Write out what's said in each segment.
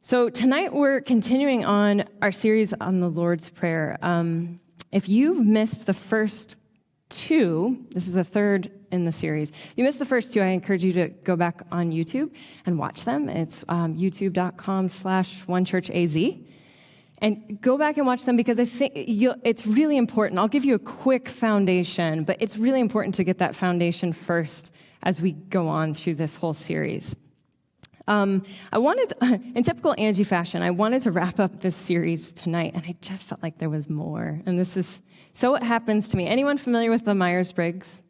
So tonight we're continuing on our series on the Lord's Prayer. If you've missed the first two, this is the third in the series. If you missed the first two, I encourage you to go back on YouTube and watch them. It's youtube.com/onechurchaz. And go back and watch them because I think it's really important. I'll give you a quick foundation, but it's really important to get that foundation first as we go on through this whole series. I wanted, in typical Angie fashion, I wanted to wrap up this series tonight, and I just felt like there was more. And this is, so it happens to me. Anyone familiar with the Myers-Briggs?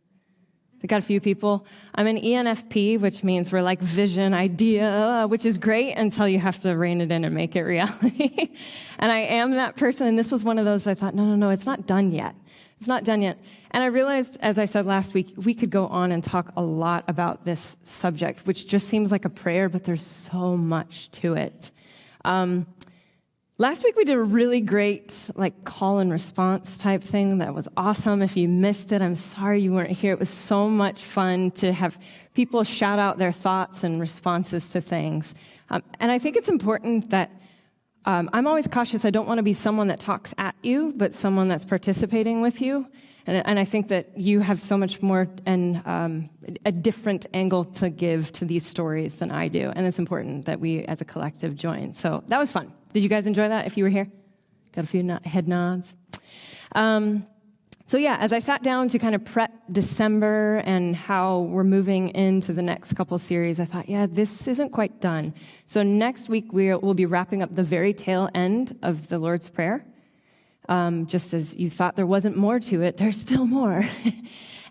We got a few people. I'm an ENFP, which means we're like vision, idea, which is great until you have to rein it in and make it reality. And I am that person, and this was one of those I thought, no, it's not done yet. It's not done yet. And I realized, as I said last week, we could go on and talk a lot about this subject, which just seems like a prayer, but there's so much to it. Last week we did a really great call and response type thing that was awesome. If you missed it, I'm sorry you weren't here. It was so much fun to have people shout out their thoughts and responses to things. And I think it's important that I'm always cautious. I don't want to be someone that talks at you, but someone that's participating with you. And I think that you have so much more and a different angle to give to these stories than I do. And it's important that we as a collective join. So that was fun. Did you guys enjoy that if you were here? Got a few head nods. So yeah, as I sat down to kind of prep December and how we're moving into the next couple series, I thought, yeah, this isn't quite done. So next week we'll be wrapping up the very tail end of the Lord's Prayer. Just as you thought there wasn't more to it, there's still more.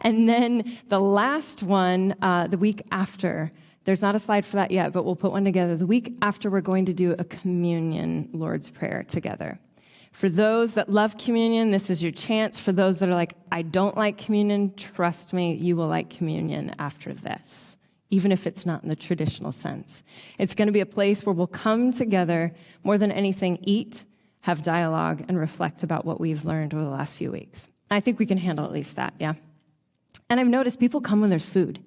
And then the last one, the week after, there's not a slide for that yet, but we'll put one together. The week after, we're going to do a communion Lord's Prayer together. For those that love communion, this is your chance. For those that are like, I don't like communion, trust me, you will like communion after this, even if it's not in the traditional sense. It's going to be a place where we'll come together, more than anything, eat, have dialogue, and reflect about what we've learned over the last few weeks. I think we can handle at least that, yeah? And I've noticed people come when there's food.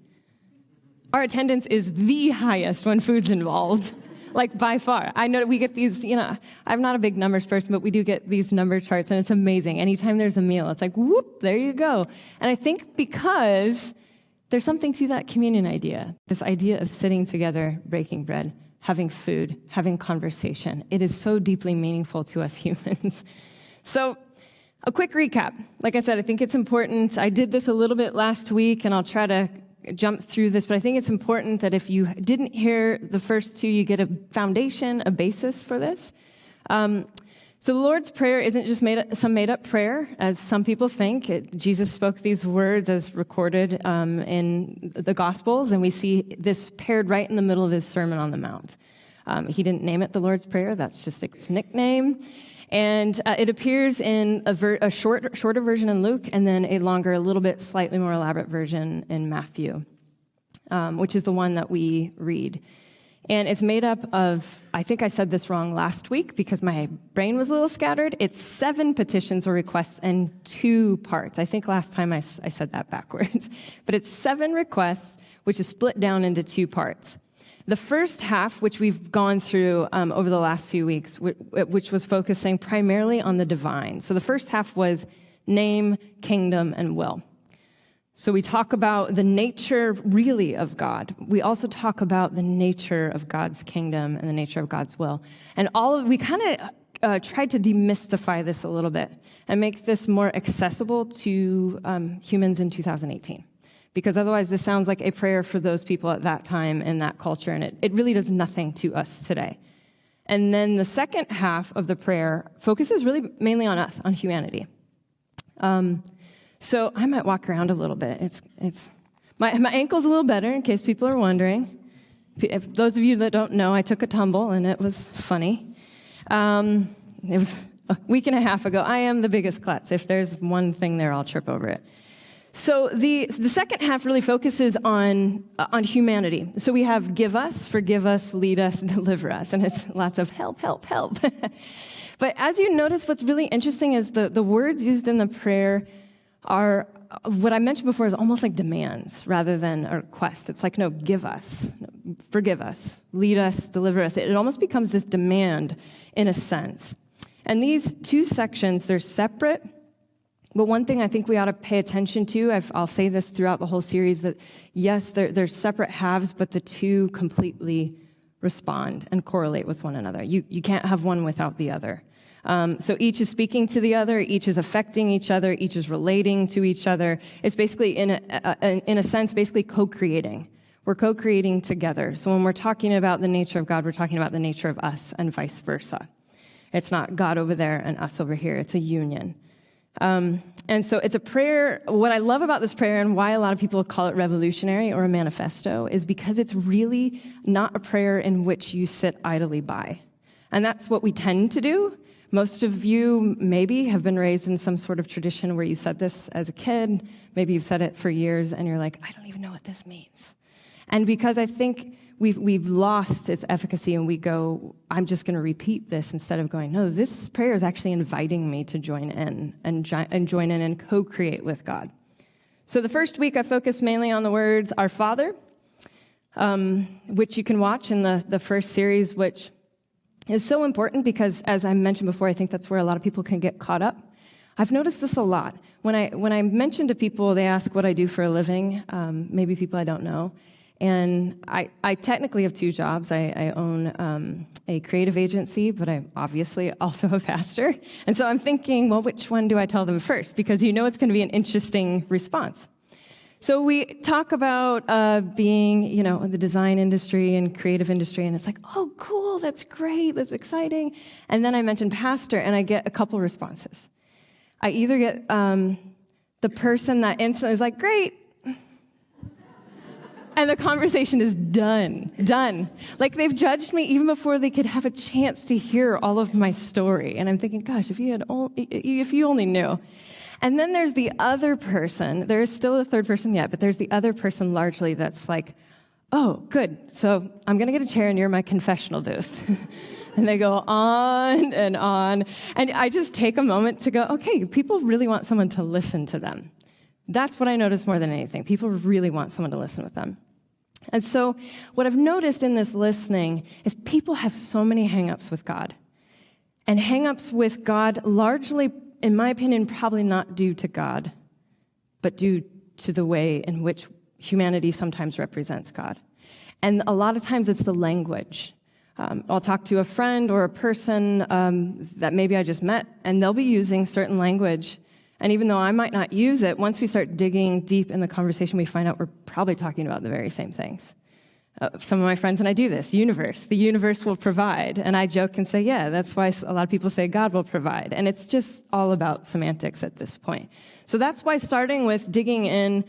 Our attendance is the highest when food's involved. By far. I know we get these, I'm not a big numbers person, but we do get these number charts, and it's amazing. Anytime there's a meal, it's like, whoop, there you go. And I think because there's something to that communion idea, this idea of sitting together, breaking bread, having food, having conversation. It is so deeply meaningful to us humans. So a quick recap. Like I said, I think it's important. I did this a little bit last week, and I'll try to jump through this, but I think it's important that if you didn't hear the first two, you get a foundation, a basis for this. So the Lord's Prayer isn't just some made-up prayer, as some people think. Jesus spoke these words as recorded in the Gospels, and we see this paired right in the middle of his Sermon on the Mount. He didn't name it the Lord's Prayer. That's just its nickname. And it appears in a shorter version in Luke, and then a longer, a little bit slightly more elaborate version in Matthew, which is the one that we read. And it's made up of, I think I said this wrong last week because my brain was a little scattered. It's 7 petitions or requests in 2 parts. I think last time I said that backwards. But it's 7 requests, which is split down into 2 parts. The first half, which we've gone through over the last few weeks, which was focusing primarily on the divine. So the first half was name, kingdom, and will. So we talk about the nature, really, of God. We also talk about the nature of God's kingdom and the nature of God's will. And we kind of tried to demystify this a little bit and make this more accessible to humans in 2018. Because otherwise this sounds like a prayer for those people at that time in that culture, and it really does nothing to us today. And then the second half of the prayer focuses really mainly on us, on humanity. So I might walk around a little bit. My ankle's a little better, in case people are wondering. If those of you that don't know, I took a tumble, and it was funny. It was a week and a half ago. I am the biggest klutz. If there's one thing there, I'll trip over it. So the second half really focuses on humanity. So we have give us, forgive us, lead us, deliver us. And it's lots of help, help, help. But as you notice, what's really interesting is the words used in the prayer are what I mentioned before is almost like demands rather than a request. It's like, no, give us, forgive us, lead us, deliver us. It almost becomes this demand in a sense. And these two sections, they're separate. But one thing I think we ought to pay attention to, I'll say this throughout the whole series, that yes, they're separate halves, but the two completely respond and correlate with one another. You can't have one without the other. So each is speaking to the other, each is affecting each other, each is relating to each other. It's basically, in a sense, basically co-creating. We're co-creating together. So when we're talking about the nature of God, we're talking about the nature of us and vice versa. It's not God over there and us over here. It's a union. And so it's a prayer. What I love about this prayer and why a lot of people call it revolutionary or a manifesto is because it's really not a prayer in which you sit idly by. And that's what we tend to do. Most of you maybe have been raised in some sort of tradition where you said this as a kid. Maybe you've said it for years and you're like, I don't even know what this means. And because I think we've lost its efficacy and we go, I'm just going to repeat this instead of going, no, this prayer is actually inviting me to join in and join in and co-create with God. So the first week I focused mainly on the words, Our Father, which you can watch in the first series, which is so important because, as I mentioned before, I think that's where a lot of people can get caught up. I've noticed this a lot. When I mention to people, they ask what I do for a living, maybe people I don't know. And I technically have two jobs. I own a creative agency, but I'm obviously also a pastor. And so I'm thinking, well, which one do I tell them first? Because you know it's going to be an interesting response. So we talk about being, in the design industry and creative industry, and it's like, oh, cool, that's great, that's exciting. And then I mention pastor, and I get a couple responses. I either get the person that instantly is like, great, and the conversation is done. Like they've judged me even before they could have a chance to hear all of my story. And I'm thinking, gosh, if you only knew. And then there's the other person. There is still a third person yet, but there's the other person largely that's like, oh, good. So I'm going to get a chair and you're my confessional booth. And they go on and on. And I just take a moment to go, okay, people really want someone to listen to them. That's what I notice more than anything. People really want someone to listen with them. And so what I've noticed in this listening is people have so many hang-ups with God. And hang-ups with God largely, in my opinion, probably not due to God, but due to the way in which humanity sometimes represents God. And a lot of times it's the language. I'll talk to a friend or a person that maybe I just met, and they'll be using certain language. And even though I might not use it, once we start digging deep in the conversation, we find out we're probably talking about the very same things. Some of my friends and I do this. The universe will provide. And I joke and say, yeah, that's why a lot of people say God will provide. And it's just all about semantics at this point. So that's why starting with digging in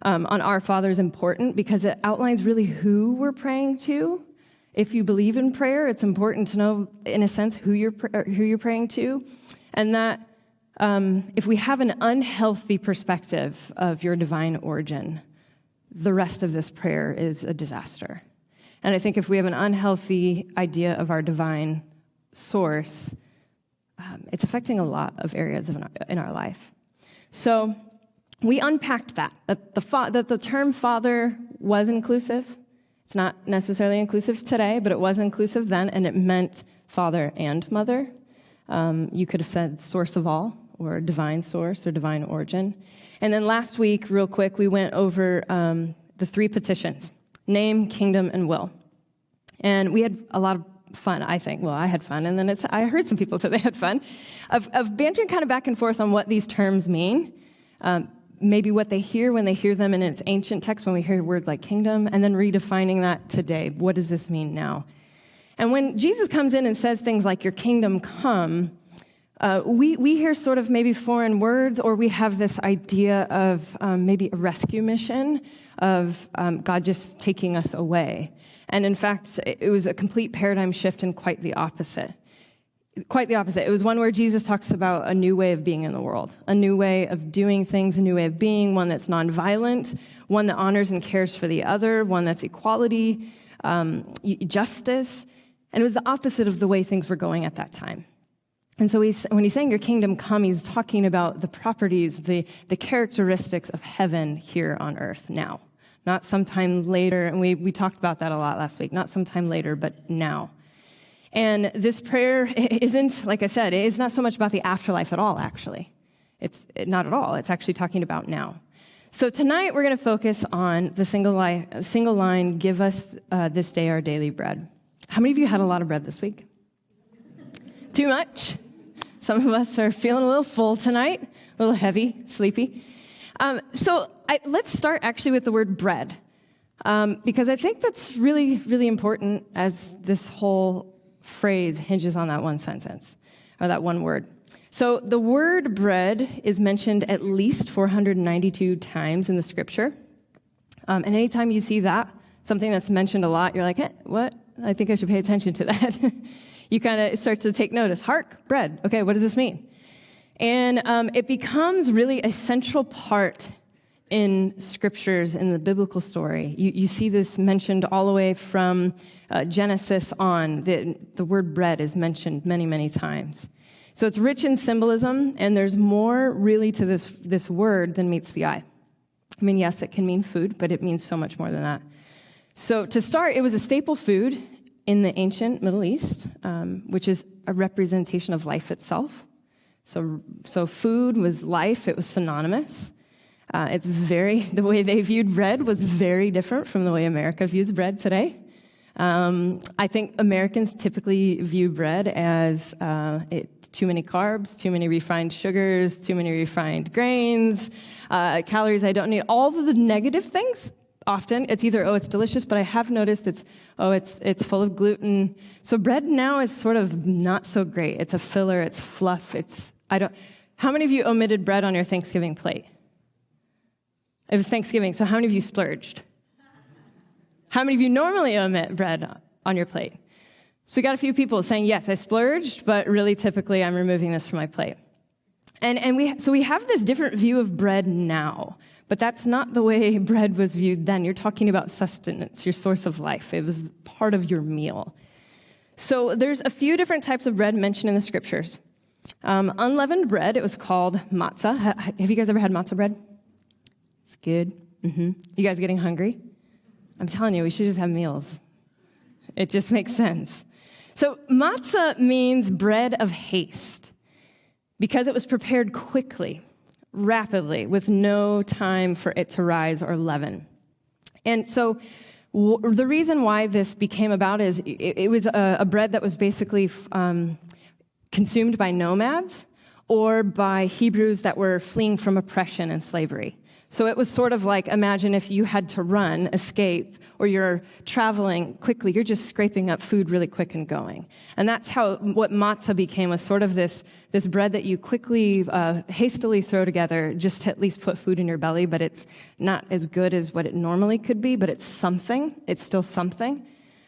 on Our Father is important, because it outlines really who we're praying to. If you believe in prayer, it's important to know, in a sense, who you're praying to. And that if we have an unhealthy perspective of your divine origin, the rest of this prayer is a disaster. And I think if we have an unhealthy idea of our divine source, it's affecting a lot of areas in our life. So we unpacked that the term father was inclusive. It's not necessarily inclusive today, but it was inclusive then, and it meant father and mother. You could have said source of all, or divine source, or divine origin. And then last week, real quick, we went over the three petitions: name, kingdom, and will. And we had a lot of fun, I think. Well, I had fun, and then I heard some people say they had fun, of bantering kind of back and forth on what these terms mean, maybe what they hear when they hear them in its ancient text, when we hear words like kingdom, and then redefining that today. What does this mean now? And when Jesus comes in and says things like, your kingdom come, we hear sort of maybe foreign words, or we have this idea of maybe a rescue mission of God just taking us away. And in fact, it was a complete paradigm shift and quite the opposite. Quite the opposite. It was one where Jesus talks about a new way of being in the world, a new way of doing things, a new way of being, one that's nonviolent, one that honors and cares for the other, one that's equality, justice. And it was the opposite of the way things were going at that time. And so when he's saying your kingdom come, he's talking about the properties, the characteristics of heaven here on earth now. Not sometime later, and we talked about that a lot last week, not sometime later, but now. And this prayer isn't, like I said, it's not so much about the afterlife at all, actually. It's not at all. It's actually talking about now. So tonight we're going to focus on the single line, give us this day our daily bread. How many of you had a lot of bread this week? Too much? Some of us are feeling a little full tonight, a little heavy, sleepy. Let's start actually with the word bread, because I think that's really, really important as this whole phrase hinges on that one sentence, or that one word. So the word bread is mentioned at least 492 times in the scripture. And anytime you see that, something that's mentioned a lot, you're like, hey, what? I think I should pay attention to that. You kind of start to take notice. Hark, bread. Okay, what does this mean? And it becomes really a central part in scriptures, in the biblical story. You see this mentioned all the way from Genesis on. The word bread is mentioned many, many times. So it's rich in symbolism, and there's more really to this word than meets the eye. I mean, yes, it can mean food, but it means so much more than that. So to start, it was a staple food in the ancient Middle East, which is a representation of life itself. So food was life. It was synonymous. The way they viewed bread was very different from the way America views bread today. I think Americans typically view bread as too many carbs, too many refined sugars, too many refined grains, calories I don't need, all of the negative things. Often it's either, it's delicious, but I have noticed it's full of gluten. So bread now is sort of not so great. It's a filler, it's fluff, how many of you omitted bread on your Thanksgiving plate? It was Thanksgiving, so how many of you splurged? How many of you normally omit bread on your plate? So we got a few people saying, yes, I splurged, but really typically I'm removing this from my plate. And we have this different view of bread now, but that's not the way bread was viewed then. You're talking about sustenance, your source of life. It was part of your meal. So there's a few different types of bread mentioned in the scriptures. Unleavened bread, it was called matzah. Have you guys ever had matzah bread? It's good. Mm-hmm. You guys getting hungry? I'm telling you, we should just have meals. It just makes sense. So matzah means bread of haste because it was prepared quickly, rapidly, with no time for it to rise or leaven. And so the reason why this became about is it was a bread that was basically consumed by nomads or by Hebrews that were fleeing from oppression and slavery. So it was sort of like, imagine if you had to run, escape, or you're traveling quickly, you're just scraping up food really quick and going. And that's what matzah became, was sort of this bread that you quickly, hastily throw together just to at least put food in your belly, but it's not as good as what it normally could be, but it's something. It's still something.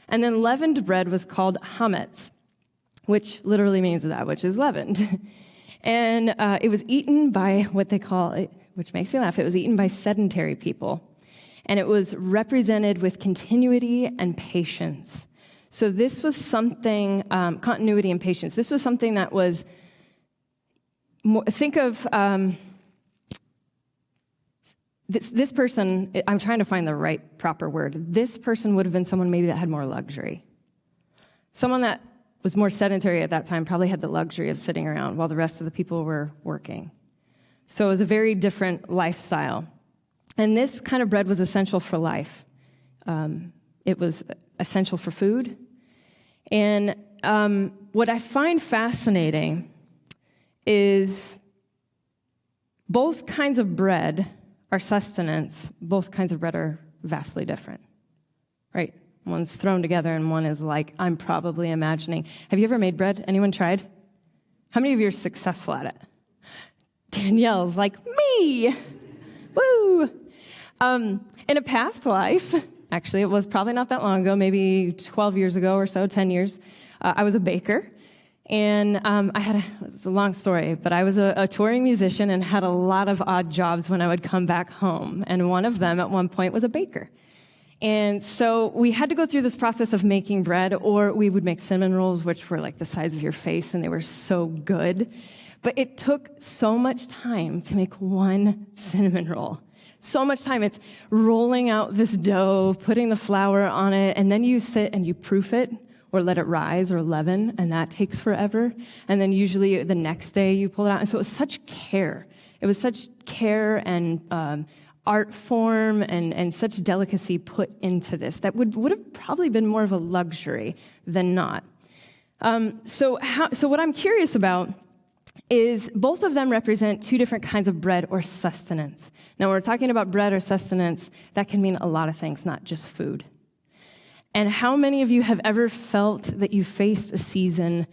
And then leavened bread was called hametz, which literally means that which is leavened. And it was eaten by what they call it, which makes me laugh. It was eaten by sedentary people, and it was represented with continuity and patience. So this was something, continuity and patience. This was something that was, think of this person, I'm trying to find the right proper word. This person would have been someone maybe that had more luxury. Someone that was more sedentary at that time probably had the luxury of sitting around while the rest of the people were working. So it was a very different lifestyle. And this kind of bread was essential for life. It was essential for food. And what I find fascinating is both kinds of bread are sustenance. Both kinds of bread are vastly different, right? One's thrown together and one is like, I'm probably imagining. Have you ever made bread? Anyone tried? How many of you are successful at it? Danielle's like, me! Woo! In a past life, actually, it was probably not that long ago, maybe 12 years ago or so, 10 years, I was a baker. And it's a long story, but I was a touring musician and had a lot of odd jobs when I would come back home. And one of them at one point was a baker. And so we had to go through this process of making bread, or we would make cinnamon rolls, which were like the size of your face, and they were so good. But it took so much time to make one cinnamon roll. So much time. It's rolling out this dough, putting the flour on it, and then you sit and you proof it or let it rise or leaven, and that takes forever. And then usually the next day you pull it out. And so it was such care. It was such care and art form and such delicacy put into this that would have probably been more of a luxury than not. So what I'm curious about is both of them represent two different kinds of bread or sustenance. Now, when we're talking about bread or sustenance, that can mean a lot of things, not just food. And how many of you have ever felt that you faced a season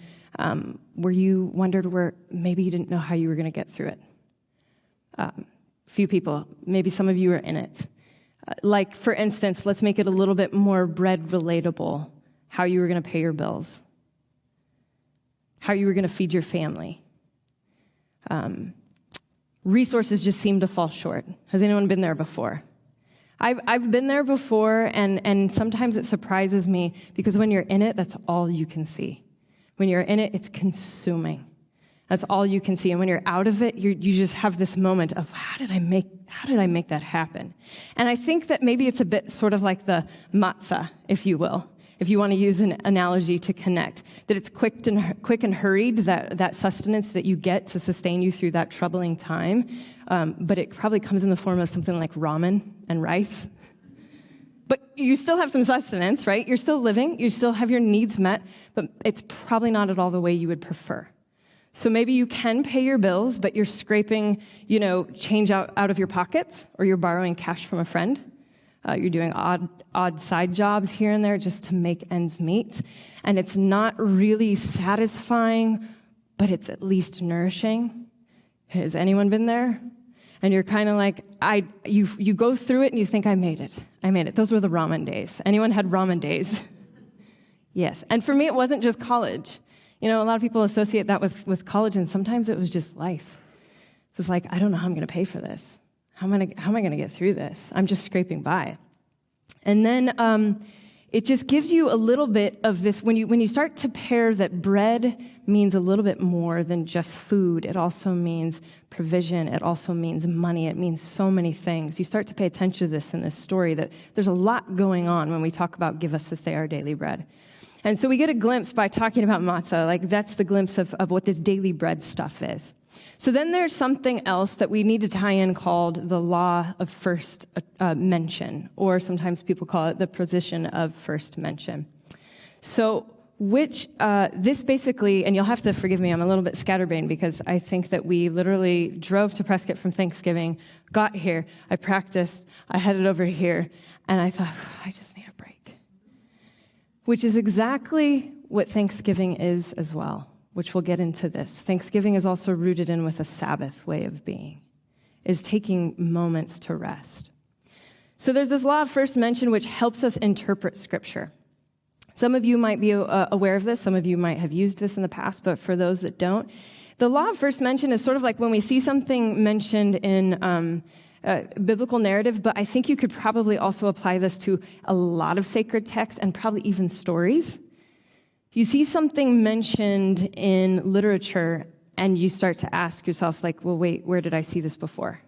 where you wondered where maybe you didn't know how you were going to get through it? Few people, maybe some of you are in it. Like, for instance, let's make it a little bit more bread relatable, how you were going to pay your bills, how you were going to feed your family. Resources just seem to fall short. Has anyone been there before? I've been there before, and sometimes it surprises me because when you're in it, that's all you can see. When you're in it, it's consuming. That's all you can see. And when you're out of it, you just have this moment of, how did I make that happen? And I think that maybe it's a bit sort of like the matzah, if you will, if you want to use an analogy to connect, that it's quick and hurried, that sustenance that you get to sustain you through that troubling time, but it probably comes in the form of something like ramen and rice. But you still have some sustenance, right? You're still living, you still have your needs met, but it's probably not at all the way you would prefer. So maybe you can pay your bills, but you're scraping, change out of your pockets, or you're borrowing cash from a friend. You're doing odd side jobs here and there just to make ends meet. And it's not really satisfying, but it's at least nourishing. Has anyone been there? And you're kind of like, you go through it and you think, I made it. Those were the ramen days. Anyone had ramen days? Yes. And for me, it wasn't just college. A lot of people associate that with college, and sometimes it was just life. It was like, I don't know how I'm going to pay for this. How am I going to get through this? I'm just scraping by. And then it just gives you a little bit of this. When you start to pair that bread means a little bit more than just food. It also means provision. It also means money. It means so many things. You start to pay attention to this in this story, that there's a lot going on when we talk about give us this day our daily bread. And so we get a glimpse by talking about matzah, like that's the glimpse of what this daily bread stuff is. So then there's something else that we need to tie in called the law of first mention, or sometimes people call it the position of first mention. So this basically, and you'll have to forgive me, I'm a little bit scatterbrained because I think that we literally drove to Prescott from Thanksgiving, got here, I practiced, I headed over here, and I thought, I just need a break. Which is exactly what Thanksgiving is as well, which we'll get into this. Thanksgiving is also rooted in with a Sabbath way of being, is taking moments to rest. So there's this law of first mention which helps us interpret Scripture. Some of you might be aware of this. Some of you might have used this in the past, but for those that don't, the law of first mention is sort of like when we see something mentioned in biblical narrative, but I think you could probably also apply this to a lot of sacred texts and probably even stories. You see something mentioned in literature, and you start to ask yourself, like, well, wait, where did I see this before?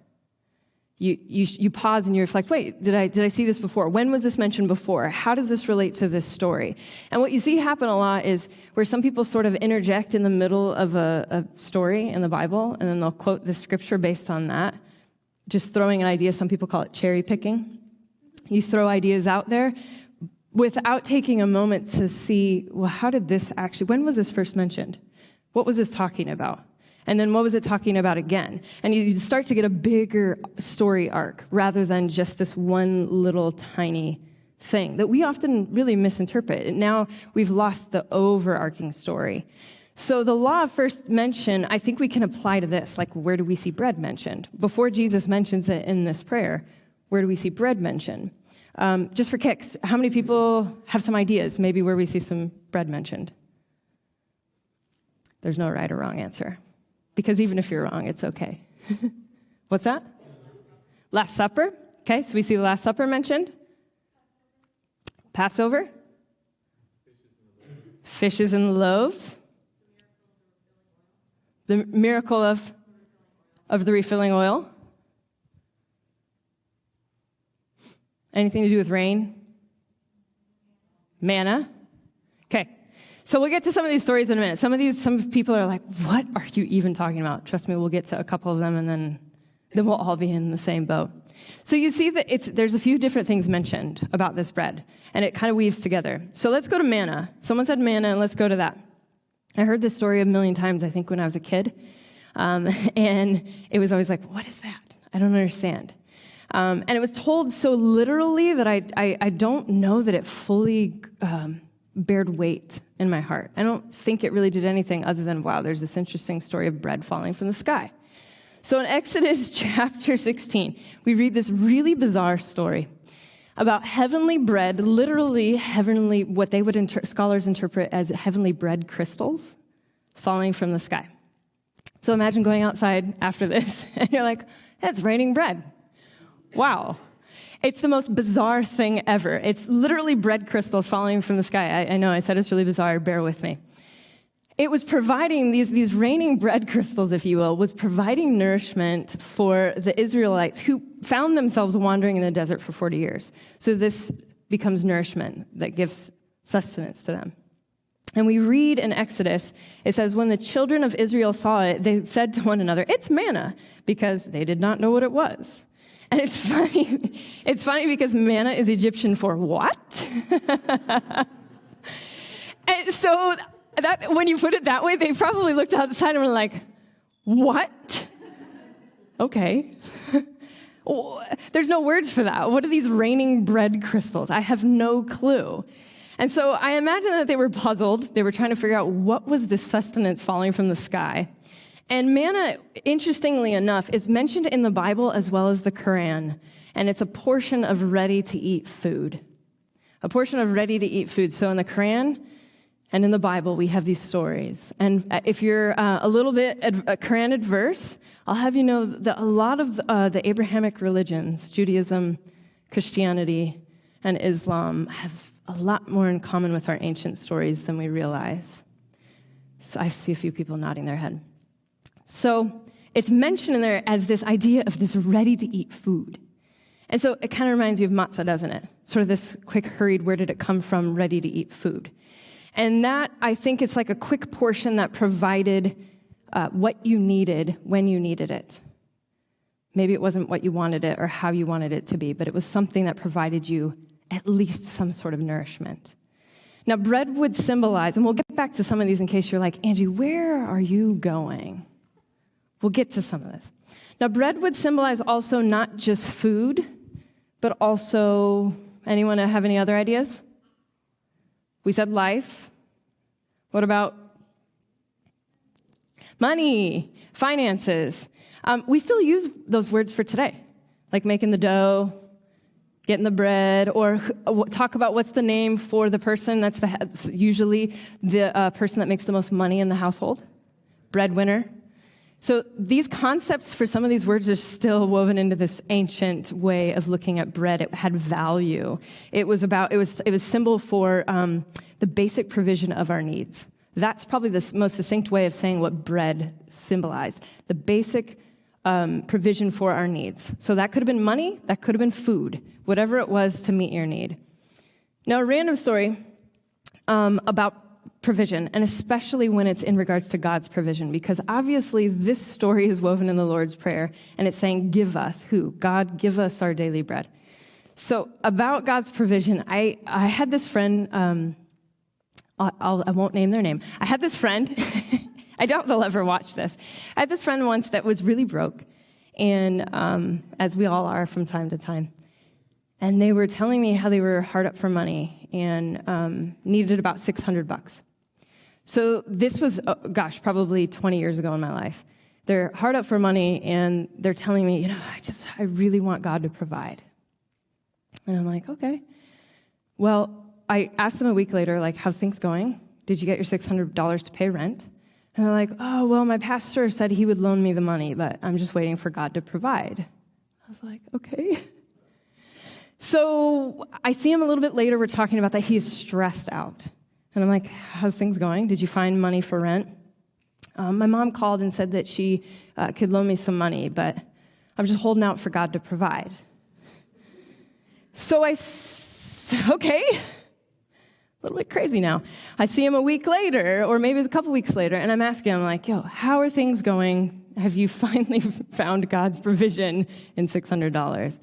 You pause and you reflect, wait, did I see this before? When was this mentioned before? How does this relate to this story? And what you see happen a lot is where some people sort of interject in the middle of a story in the Bible, and then they'll quote the scripture based on that. Just throwing an idea, some people call it cherry picking. You throw ideas out there without taking a moment to see, well, when was this first mentioned? What was this talking about? And then what was it talking about again? And you start to get a bigger story arc rather than just this one little tiny thing that we often really misinterpret. Now we've lost the overarching story. So the law of first mention, I think we can apply to this. Like, where do we see bread mentioned? Before Jesus mentions it in this prayer, where do we see bread mentioned? Just for kicks, how many people have some ideas, maybe where we see some bread mentioned? There's no right or wrong answer. Because even if you're wrong, it's okay. What's that? Last Supper. Okay, so we see the Last Supper mentioned. Passover? Fishes and loaves? The miracle of the refilling oil? Anything to do with rain? Manna? Okay. So we'll get to some of these stories in a minute. Some people are like, what are you even talking about? Trust me, we'll get to a couple of them, and then we'll all be in the same boat. So you see that there's a few different things mentioned about this bread, and it kind of weaves together. So let's go to manna. Someone said manna, and let's go to that. I heard this story a million times, I think, when I was a kid, and it was always like, what is that? I don't understand. And it was told so literally that I don't know that it fully bared weight in my heart. I don't think it really did anything other than, wow, there's this interesting story of bread falling from the sky. So in Exodus chapter 16, we read this really bizarre story about heavenly bread, literally heavenly, what they would scholars interpret as heavenly bread crystals falling from the sky. So imagine going outside after this, and you're like, it's raining bread. Wow. It's the most bizarre thing ever. It's literally bread crystals falling from the sky. I know I said it's really bizarre. Bear with me. It was providing, these raining bread crystals, if you will, was providing nourishment for the Israelites who found themselves wandering in the desert for 40 years. So this becomes nourishment that gives sustenance to them. And we read in Exodus, it says, when the children of Israel saw it, they said to one another, it's manna, because they did not know what it was. And it's funny. It's funny because manna is Egyptian for what? And so that when you put it that way, they probably looked outside and were like, what? Okay. There's no words for that. What are these raining bread crystals? I have no clue. And so I imagine that they were puzzled. They were trying to figure out what was this sustenance falling from the sky. And manna, interestingly enough, is mentioned in the Bible as well as the Quran, and it's a portion of ready-to-eat food. A portion of ready-to-eat food. So in the Quran and in the Bible, we have these stories. And if you're a little bit Quran adverse, I'll have you know that a lot of the Abrahamic religions, Judaism, Christianity, and Islam, have a lot more in common with our ancient stories than we realize. So I see a few people nodding their head. So it's mentioned in there as this idea of this ready-to-eat food. And so it kind of reminds you of matzah, doesn't it? Sort of this quick, hurried, where did it come from, ready-to-eat food. And that, I think it's like a quick portion that provided what you needed when you needed it. Maybe it wasn't what you wanted it or how you wanted it to be, but it was something that provided you at least some sort of nourishment. Now, bread would symbolize, and we'll get back to some of these in case you're like, Angie, where are you going? We'll get to some of this. Now, bread would symbolize also not just food, but also, anyone have any other ideas? We said life. What about money, finances? We still use those words for today, like making the dough, getting the bread, or talk about what's the name for the person that's usually the person that makes the most money in the household, breadwinner. So these concepts for some of these words are still woven into this ancient way of looking at bread. It had value. It was symbol for the basic provision of our needs. That's probably the most succinct way of saying what bread symbolized. The basic provision for our needs. So that could have been money, that could have been food, whatever it was to meet your need. Now, a random story about provision, and especially when it's in regards to God's provision, because obviously this story is woven in the Lord's Prayer, and it's saying, give us, who? God, give us our daily bread. So about God's provision, I had this friend, I won't name their name. I had this friend, I doubt they'll ever watch this. I had this friend once that was really broke, and as we all are from time to time. And they were telling me how they were hard up for money and needed about $600. So this was, probably 20 years ago in my life. They're hard up for money, and they're telling me, I really want God to provide. And I'm like, okay. Well, I asked them a week later, like, how's things going? Did you get your $600 to pay rent? And they're like, oh, well, my pastor said he would loan me the money, but I'm just waiting for God to provide. I was like, okay. So I see him a little bit later. We're talking about that he is stressed out. And I'm like, how's things going? Did you find money for rent? My mom called and said that she could loan me some money, but I'm just holding out for God to provide. So okay, a little bit crazy now. I see him a week later, or maybe it was a couple weeks later, and I'm asking him, like, yo, how are things going? Have you finally found God's provision in $600?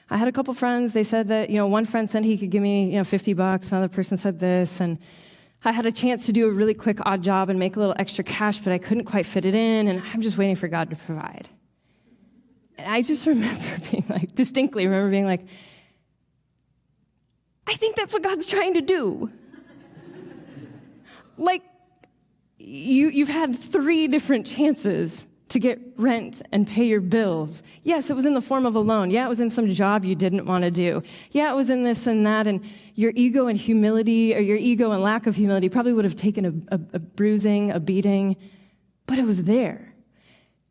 I had a couple friends, they said that, one friend said he could give me, $50, another person said this, and I had a chance to do a really quick odd job and make a little extra cash, but I couldn't quite fit it in, and I'm just waiting for God to provide. And I just distinctly remember being like, I think that's what God's trying to do. Like, you've had 3 different chances to get rent and pay your bills. Yes, it was in the form of a loan. Yeah, it was in some job you didn't want to do. Yeah, it was in this and that, and your ego and humility, or your ego and lack of humility probably would have taken a bruising, a beating, but it was there.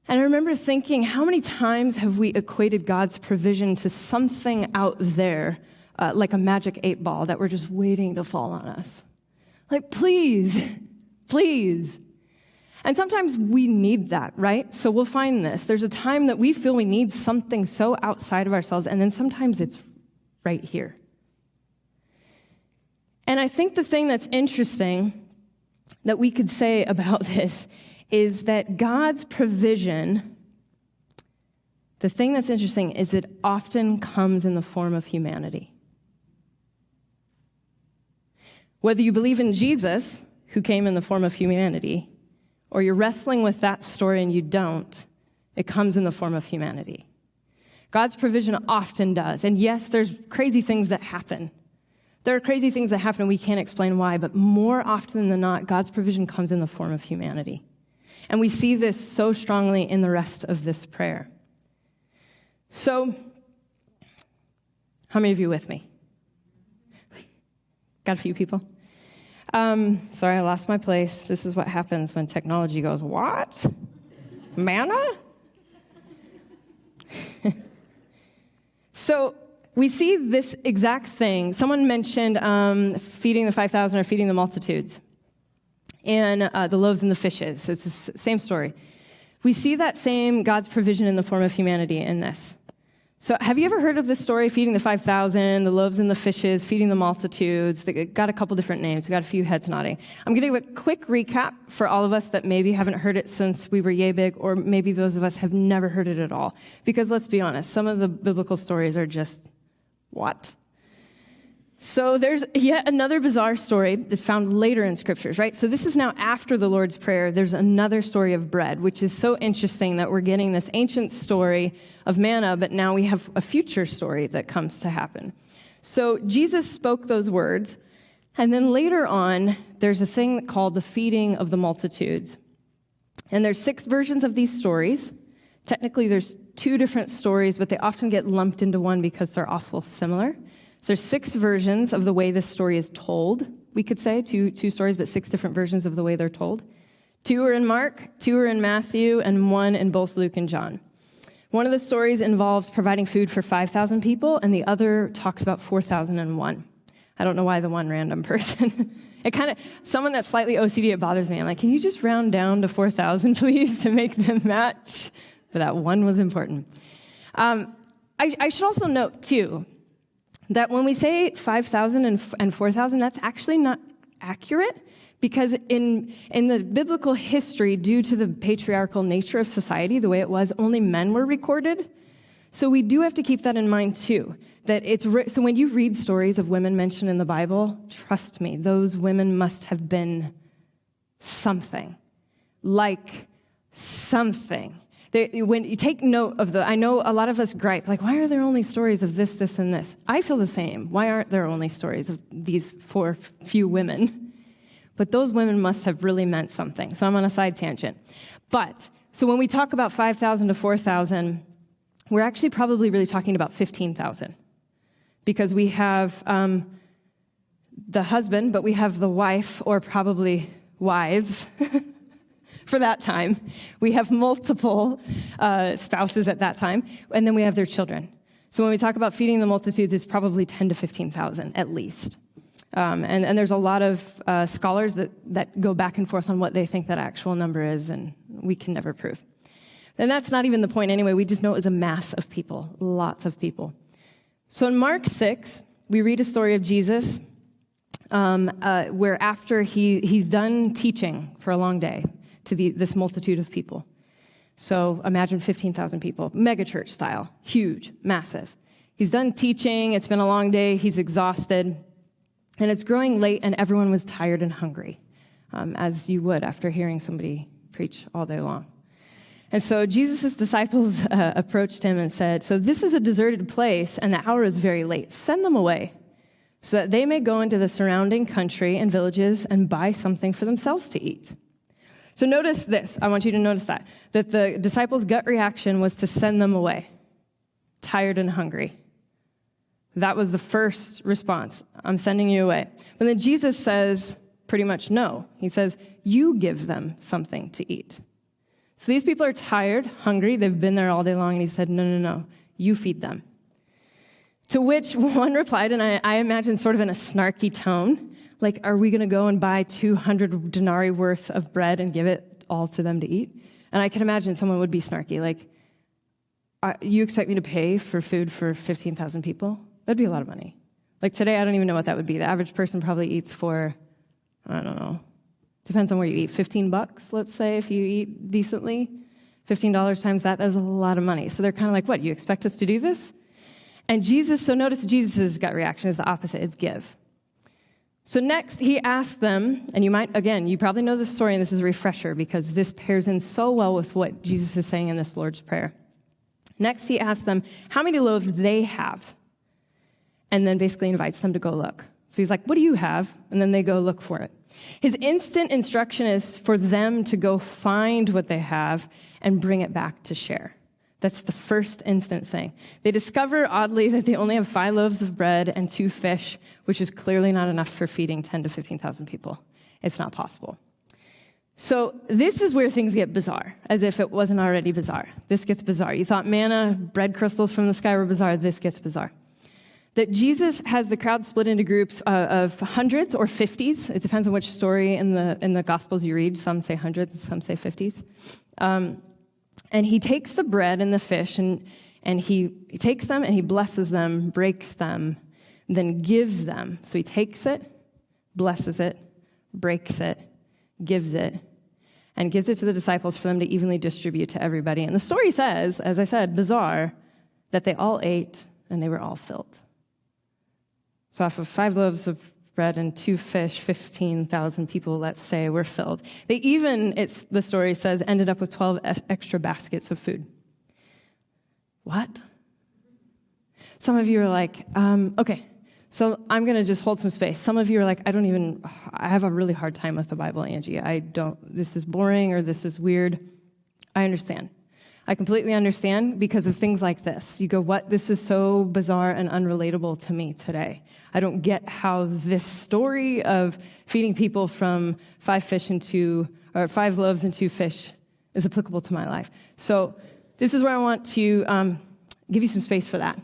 And I remember thinking, how many times have we equated God's provision to something out there, like a magic 8-ball that we're just waiting to fall on us? Like, please, please. And sometimes we need that, right? So we'll find this. There's a time that we feel we need something so outside of ourselves, and then sometimes it's right here. And I think the thing that's interesting that we could say about this is that God's provision, the thing that's interesting is it often comes in the form of humanity. Whether you believe in Jesus, who came in the form of humanity, or you're wrestling with that story and you don't, it comes in the form of humanity. God's provision often does. And yes, there's crazy things that happen. There are crazy things that happen and we can't explain why, but more often than not, God's provision comes in the form of humanity. And we see this so strongly in the rest of this prayer. So, how many of you with me? Got a few people? Sorry, I lost my place. This is what happens when technology goes, what? Manna? So we see this exact thing. Someone mentioned feeding the 5,000 or feeding the multitudes and the loaves and the fishes. It's the same story. We see that same God's provision in the form of humanity in this. So have you ever heard of this story, feeding the 5,000, the loaves and the fishes, feeding the multitudes? They got a couple different names. We got a few heads nodding. I'm going to give a quick recap for all of us that maybe haven't heard it since we were yay big, or maybe those of us have never heard it at all. Because let's be honest, some of the biblical stories are just, what? So there's yet another bizarre story that's found later in scriptures, right? So this is now after the Lord's Prayer. There's another story of bread, which is so interesting that we're getting this ancient story of manna, but now we have a future story that comes to happen. So Jesus spoke those words, and then later on, there's a thing called the feeding of the multitudes. And there's 6 versions of these stories. Technically, there's 2 different stories, but they often get lumped into one because they're awful similar. So there's 6 versions of the way this story is told, we could say, two stories, but 6 different versions of the way they're told. 2 are in Mark, 2 are in Matthew, and 1 in both Luke and John. One of the stories involves providing food for 5,000 people, and the other talks about 4,001. I don't know why the one random person. Someone that's slightly OCD, it bothers me. I'm like, can you just round down to 4,000, please, to make them match? But that one was important. I should also note, too, that when we say 5,000 and 4,000, that's actually not accurate, because in the biblical history, due to the patriarchal nature of society, the way it was, only men were recorded. So we do have to keep that in mind, too. So when you read stories of women mentioned in the Bible, trust me, those women must have been something. Like something. When you take note of I know a lot of us gripe, like, why are there only stories of this, this, and this? I feel the same. Why aren't there only stories of these 4 few women? But those women must have really meant something. So I'm on a side tangent. So when we talk about 5,000 to 4,000, we're actually probably really talking about 15,000. Because we have the husband, but we have the wife, or probably wives, for that time. We have multiple spouses at that time, and then we have their children. So when we talk about feeding the multitudes, it's probably 10 to 15,000 at least. And there's a lot of scholars that go back and forth on what they think that actual number is, and we can never prove. And that's not even the point anyway. We just know it was a mass of people, lots of people. So in Mark 6, we read a story of Jesus where after he's done teaching for a long day to this multitude of people. So imagine 15,000 people, mega church style, huge, massive. He's done teaching. It's been a long day. He's exhausted. And it's growing late, and everyone was tired and hungry, as you would after hearing somebody preach all day long. And so Jesus' disciples approached him and said, "So this is a deserted place, and the hour is very late. Send them away so that they may go into the surrounding country and villages and buy something for themselves to eat." So notice this. I want you to notice that the disciples' gut reaction was to send them away, tired and hungry. That was the first response. I'm sending you away. But then Jesus says pretty much no. He says, you give them something to eat. So these people are tired, hungry. They've been there all day long. And he said, no. You feed them. To which one replied, and I imagine sort of in a snarky tone, like, are we going to go and buy 200 denarii worth of bread and give it all to them to eat? And I can imagine someone would be snarky, like, you expect me to pay for food for 15,000 people? That'd be a lot of money. Like today, I don't even know what that would be. The average person probably eats for, I don't know, depends on where you eat. $15, let's say, if you eat decently. $15 times that's a lot of money. So they're kind of like, what, you expect us to do this? And so notice Jesus' gut reaction is the opposite. It's give. So next, he asked them, and you probably know this story, and this is a refresher because this pairs in so well with what Jesus is saying in this Lord's Prayer. Next, he asked them how many loaves they have, and then basically invites them to go look. So he's like, what do you have? And then they go look for it. His instant instruction is for them to go find what they have and bring it back to share. That's the first instant thing. They discover, oddly, that they only have 5 loaves of bread and 2 fish, which is clearly not enough for feeding 10 to 15,000 people. It's not possible. So this is where things get bizarre, as if it wasn't already bizarre. This gets bizarre. You thought manna, bread crystals from the sky were bizarre. This gets bizarre. That Jesus has the crowd split into groups of hundreds or 50s. It depends on which story in the Gospels you read. Some say hundreds, some say 50s. And he takes the bread and the fish, and he takes them and he blesses them, breaks them, then gives them. So he takes it, blesses it, breaks it, gives it, and gives it to the disciples for them to evenly distribute to everybody. And the story says, as I said, bizarre, that they all ate and they were all filled. So off of 5 loaves of bread and 2 fish, 15,000 people, let's say, were filled. They even, the story says, ended up with 12 extra baskets of food. What? Some of you are like, okay, so I'm going to just hold some space. Some of you are like, I have a really hard time with the Bible, Angie. This is boring or this is weird. I understand. I completely understand because of things like this. You go, what? This is so bizarre and unrelatable to me today. I don't get how this story of feeding people from 5 loaves and 2 fish is applicable to my life. So this is where I want to give you some space for that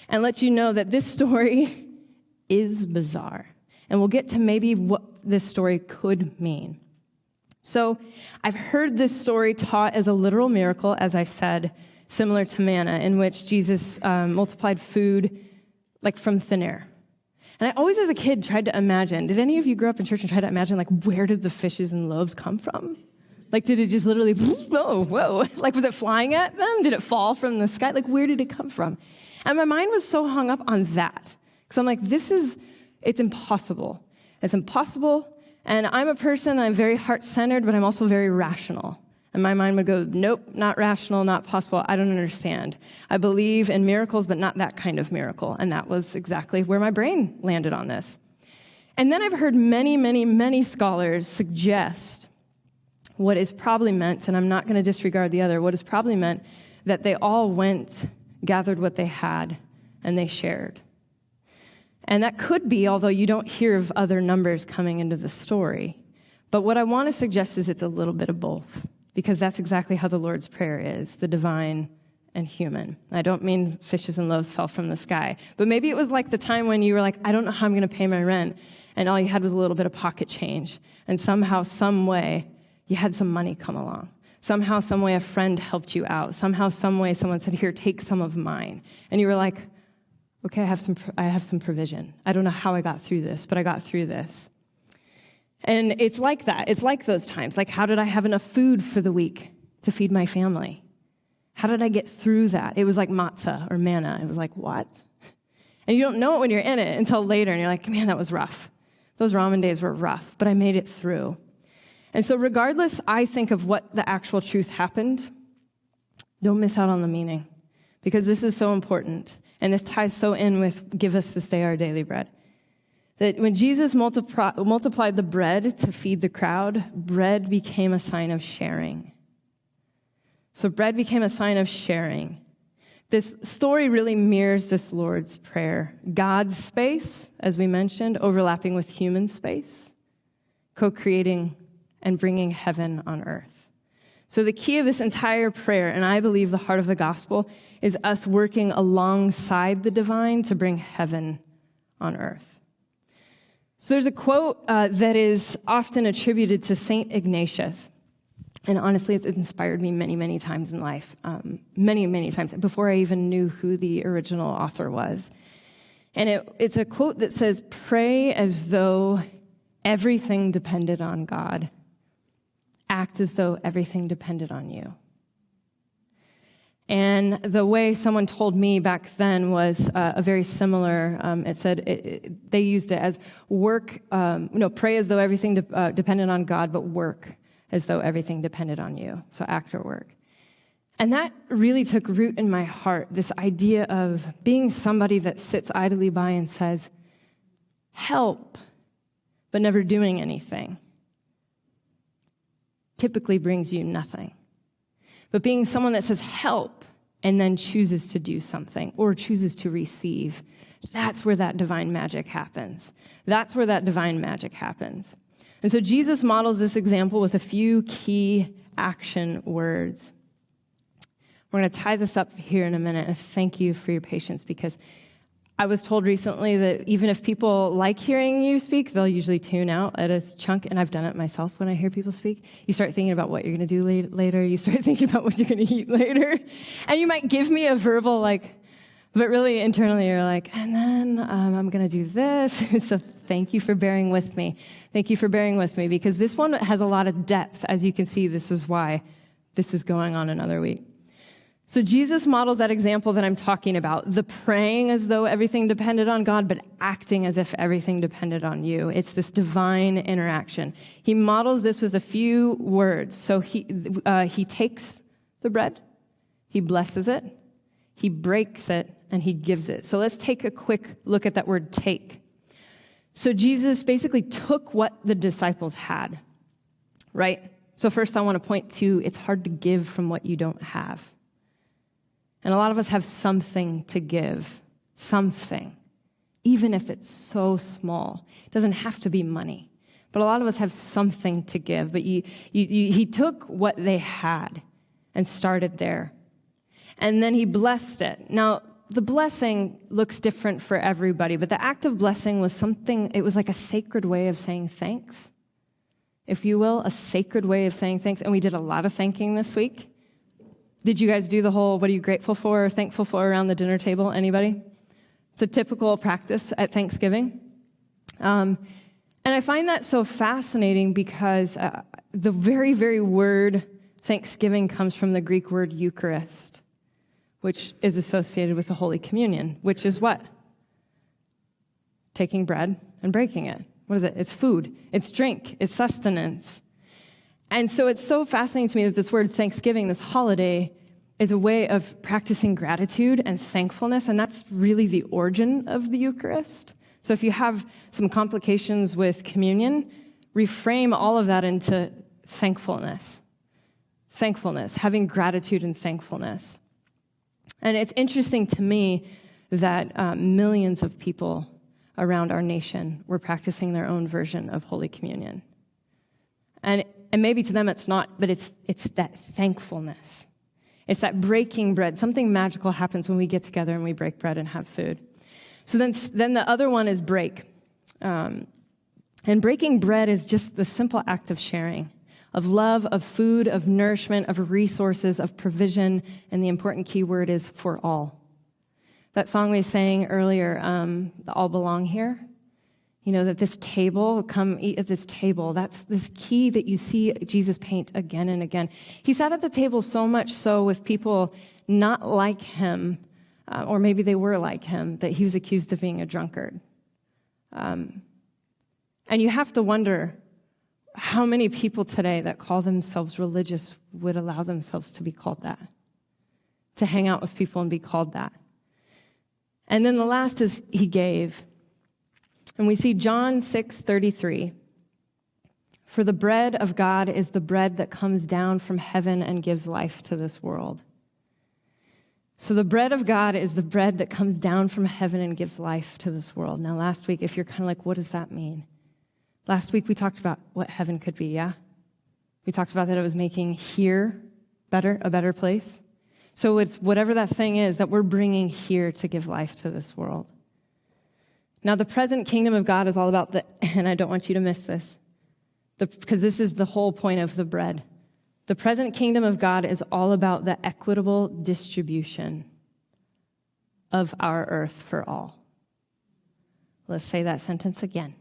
and let you know that this story is bizarre. And we'll get to maybe what this story could mean. So I've heard this story taught as a literal miracle, as I said, similar to manna, in which Jesus multiplied food like from thin air. And I always, as a kid, tried to imagine, did any of you grow up in church and try to imagine, like, where did the fishes and loaves come from? Like, did it just literally, whoa, like, was it flying at them? Did it fall from the sky? Like, where did it come from? And my mind was so hung up on that. Because I'm like, it's impossible. It's impossible. And I'm a person, I'm very heart-centered, but I'm also very rational. And my mind would go, nope, not rational, not possible, I don't understand. I believe in miracles, but not that kind of miracle. And that was exactly where my brain landed on this. And then I've heard many, many, many scholars suggest what is probably meant, and I'm not going to disregard the other, what is probably meant that they all went, gathered what they had, and they shared. And that could be, although you don't hear of other numbers coming into the story. But what I want to suggest is it's a little bit of both, because that's exactly how the Lord's Prayer is, the divine and human. I don't mean fishes and loaves fell from the sky, but maybe it was like the time when you were like, I don't know how I'm going to pay my rent, and all you had was a little bit of pocket change, and somehow, some way, you had some money come along. Somehow, some way, a friend helped you out. Somehow, some way, someone said, here, take some of mine. And you were like, okay, I have some provision. I don't know how I got through this, but I got through this. And it's like that. It's like those times. Like, how did I have enough food for the week to feed my family? How did I get through that? It was like matzah or manna. It was like, what? And you don't know it when you're in it until later, and you're like, man, that was rough. Those ramen days were rough, but I made it through. And so regardless, I think of what the actual truth happened, don't miss out on the meaning, because this is so important. And this ties so in with give us this day our daily bread. That when Jesus multiplied the bread to feed the crowd, bread became a sign of sharing. So bread became a sign of sharing. This story really mirrors this Lord's Prayer. God's space, as we mentioned, overlapping with human space, co-creating and bringing heaven on earth. So the key of this entire prayer, and I believe the heart of the gospel, is us working alongside the divine to bring heaven on earth. So there's a quote that is often attributed to St. Ignatius. And honestly, it's inspired me many, many times in life. Many, many times, before I even knew who the original author was. And it's a quote that says, pray as though everything depended on God. Act as though everything depended on you. And the way someone told me back then was a very similar, it said, they used it as work, pray as though everything depended on God, but work as though everything depended on you. So act or work. And that really took root in my heart, this idea of being somebody that sits idly by and says, help, but never doing anything, typically brings you nothing. But being someone that says help and then chooses to do something or chooses to receive, that's where that divine magic happens. That's where that divine magic happens. And so Jesus models this example with a few key action words. We're going to tie this up here in a minute, and thank you for your patience, because I was told recently that even if people like hearing you speak, they'll usually tune out at a chunk, and I've done it myself when I hear people speak. You start thinking about what you're going to do later. You start thinking about what you're going to eat later. And you might give me a verbal, but really internally you're like, and then I'm going to do this. So thank you for bearing with me. Thank you for bearing with me, because this one has a lot of depth. As you can see, this is why this is going on another week. So Jesus models that example that I'm talking about, the praying as though everything depended on God, but acting as if everything depended on you. It's this divine interaction. He models this with a few words. So he takes the bread, he blesses it, he breaks it, and he gives it. So let's take a quick look at that word take. So Jesus basically took what the disciples had, right? So first I want to point to, it's hard to give from what you don't have. And a lot of us have something to give, something, even if it's so small. It doesn't have to be money, but a lot of us have something to give. But he took what they had and started there. And then he blessed it. Now, the blessing looks different for everybody, but the act of blessing was something, it was like a sacred way of saying thanks, if you will, a sacred way of saying thanks. And we did a lot of thanking this week. Did you guys do the whole, what are you grateful for or thankful for around the dinner table? Anybody? It's a typical practice at Thanksgiving. And I find that so fascinating because the very, very word Thanksgiving comes from the Greek word Eucharist, which is associated with the Holy Communion, which is what? Taking bread and breaking it. What is it? It's food. It's drink. It's sustenance. And so it's so fascinating to me that this word Thanksgiving, this holiday, is a way of practicing gratitude and thankfulness, and that's really the origin of the Eucharist. So if you have some complications with communion, reframe all of that into thankfulness. Thankfulness, having gratitude and thankfulness. And it's interesting to me that millions of people around our nation were practicing their own version of Holy Communion. And maybe to them it's not, but it's that thankfulness. It's that breaking bread. Something magical happens when we get together and we break bread and have food. So then the other one is break. And breaking bread is just the simple act of sharing, of love, of food, of nourishment, of resources, of provision, and the important key word is for all. That song we sang earlier, All Belong Here, that this table, come eat at this table, that's this key that you see Jesus paint again and again. He sat at the table so much so with people not like him, or maybe they were like him, that he was accused of being a drunkard. And you have to wonder how many people today that call themselves religious would allow themselves to be called that, to hang out with people and be called that. And then the last is he gave. And we see John 6:33. For the bread of God is the bread that comes down from heaven and gives life to this world. So the bread of God is the bread that comes down from heaven and gives life to this world. Now, last week, if you're kind of like, what does that mean? Last week, we talked about what heaven could be, yeah? We talked about that it was making here a better place. So it's whatever that thing is that we're bringing here to give life to this world. Now, the present kingdom of God is all about and I don't want you to miss this, because this is the whole point of the bread. The present kingdom of God is all about the equitable distribution of our earth for all. Let's say that sentence again.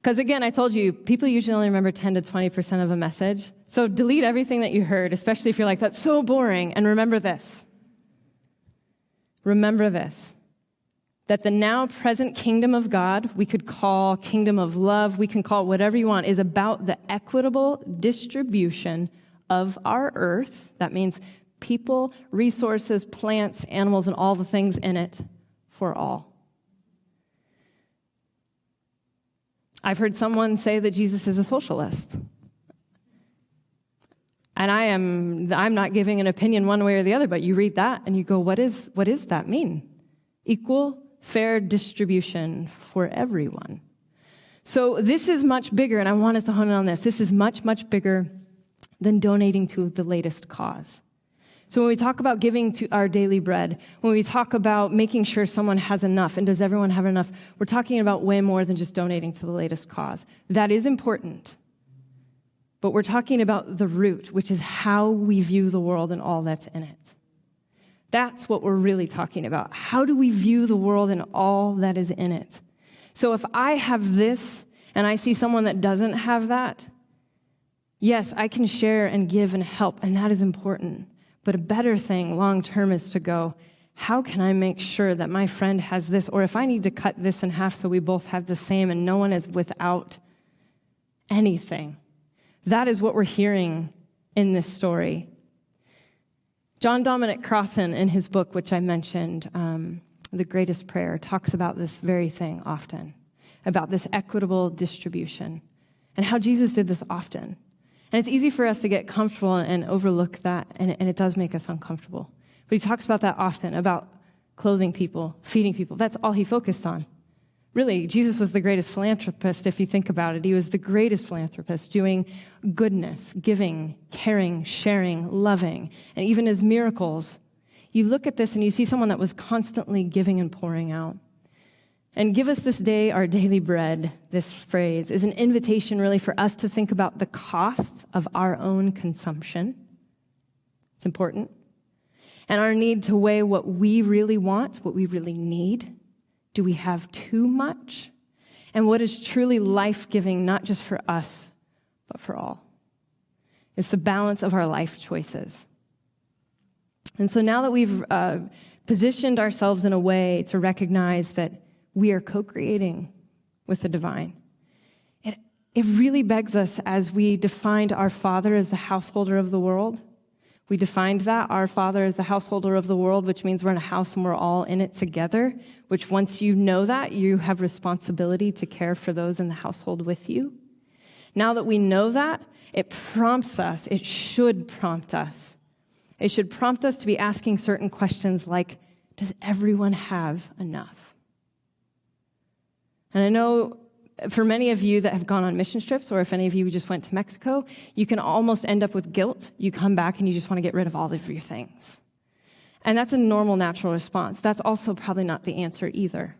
Because again, I told you, people usually only remember 10 to 20% of a message. So delete everything that you heard, especially if you're like, that's so boring. And remember this. Remember this. That the now present kingdom of God, we could call kingdom of love, we can call it whatever you want, is about the equitable distribution of our earth. That means people, resources, plants, animals, and all the things in it for all. I've heard someone say that Jesus is a socialist. And I'm not giving an opinion one way or the other, but you read that and you go, what does that mean? Equal, fair distribution for everyone. So this is much bigger, and I want us to hone in on this. This is much, much bigger than donating to the latest cause. So when we talk about giving to our daily bread, when we talk about making sure someone has enough, and does everyone have enough, we're talking about way more than just donating to the latest cause. That is important. But we're talking about the root, which is how we view the world and all that's in it. That's what we're really talking about. How do we view the world and all that is in it? So if I have this and I see someone that doesn't have that, yes, I can share and give and help, and that is important. But a better thing long-term is to go, how can I make sure that my friend has this? Or if I need to cut this in half so we both have the same and no one is without anything. That is what we're hearing in this story. John Dominic Crossan, in his book, which I mentioned, The Greatest Prayer, talks about this very thing often, about this equitable distribution, and how Jesus did this often. And it's easy for us to get comfortable and overlook that, and it does make us uncomfortable. But he talks about that often, about clothing people, feeding people. That's all he focused on. Really, Jesus was the greatest philanthropist, if you think about it. He was the greatest philanthropist, doing goodness, giving, caring, sharing, loving, and even his miracles. You look at this and you see someone that was constantly giving and pouring out. And give us this day our daily bread, this phrase, is an invitation really for us to think about the costs of our own consumption. It's important. And our need to weigh what we really want, what we really need. Do we have too much? And what is truly life-giving, not just for us, but for all? It's the balance of our life choices. And so now that we've positioned ourselves in a way to recognize that we are co-creating with the divine, it really begs us, as we defined our Father as the householder of the world. We defined that, our Father is the householder of the world, which means we're in a house and we're all in it together, which once you know that, you have responsibility to care for those in the household with you. Now that we know that, it prompts us, it should prompt us. It should prompt us to be asking certain questions like, does everyone have enough? And I know For many of you that have gone on mission trips, or if any of you just went to Mexico, you can almost end up with guilt. You come back and you just want to get rid of all of your things. And that's a normal, natural response. That's also probably not the answer either.